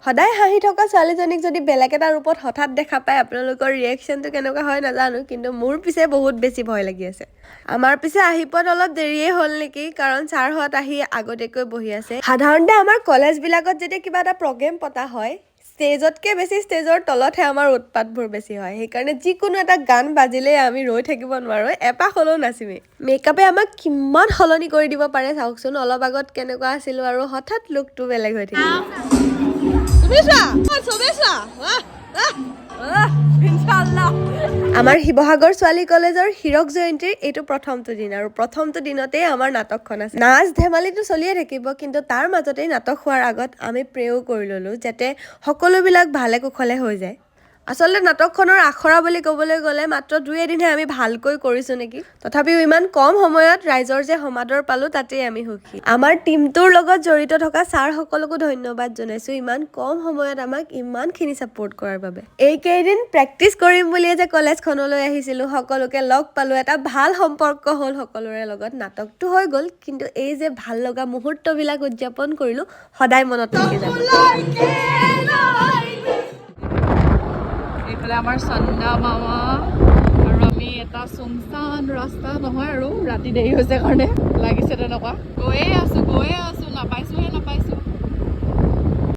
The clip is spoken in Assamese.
সদায় হাঁহি থকা ছোৱালীজনীক যদি বেলেগ এটা ৰূপত হঠাৎ দেখা পায় আপোনালোকৰ ৰিয়েকশ্যনটো কেনেকুৱা হয় নাজানো, কিন্তু মোৰ পিছে বহুত বেছি ভয় লাগি আছে। আমাৰ পিছে আহি পোৱাত অলপ দেৰিয়ে হ'ল নেকি, কাৰণ ছাৰহঁত আহি আগতীয়াকৈ বহি আছে। সাধাৰণতে আমাৰ কলেজবিলাকত যেতিয়া কিবা এটা প্ৰগ্ৰেম পতা হয়, ষ্টেজতকৈ বেছি ষ্টেজৰ তলতহে আমাৰ উৎপাতবোৰ বেছি হয়। সেইকাৰণে যিকোনো এটা গান বাজিলেই আমি ৰৈ থাকিব নোৱাৰোঁ, এপাক হ'লেও নাচিমেই। মেকআপে আমাক কিমান সলনি কৰি দিব পাৰে চাওকচোন। অলপ আগত কেনেকুৱা আছিলোঁ আৰু হঠাৎ লুকটো বেলেগ হৈ থাকিল। আমাৰ শিৱসাগৰ ছোৱালী কলেজৰ হীৰক জয়ন্তীৰ এইটো প্ৰথমটো দিন, আৰু প্ৰথমটো দিনতেই আমাৰ নাটকখন আছে। নাচ ধেমালিটো চলিয়ে থাকিব, কিন্তু তাৰ মাজতেই নাটক হোৱাৰ আগত আমি প্ৰেও কৰি ল'লোঁ যাতে সকলোবিলাক ভালে কুশলে হৈ যায়। আচলতে নাটকখনৰ আখৰা বুলি ক'বলৈ গ'লে মাত্ৰ 2-এদিনহে আমি ভালকৈ কৰিছোঁ নেকি। তথাপিও ইমান কম সময়ত ৰাইজৰ যে সমাদৰ পালোঁ তাতেই আমি সুখী। আমাৰ টীমটোৰ লগত জড়িত থকা ছাৰসকলকো ধন্যবাদ জনাইছোঁ ইমান কম সময়ত আমাক ইমানখিনি ছাপোৰ্ট কৰাৰ বাবে। এইকেইদিন প্ৰেক্টিচ কৰিম বুলিয়ে যে কলেজখনলৈ আহিছিলোঁ, সকলোকে লগ পালোঁ, এটা ভাল সম্পৰ্ক হ'ল সকলোৰে লগত। নাটকটো হৈ গ'ল, কিন্তু এই যে ভাল লগা মুহূৰ্তবিলাক উদযাপন কৰিলোঁ সদায় মনত থাকি যাব। এইফালে আমাৰ চন্দা মামা আৰু আমি এটা চুনচান ৰাস্তা নহয় আৰু ৰাতি দেৰি হৈছে কাৰণে লাগিছে তেনেকুৱা গৈয়ে আছো নাপাইছোহে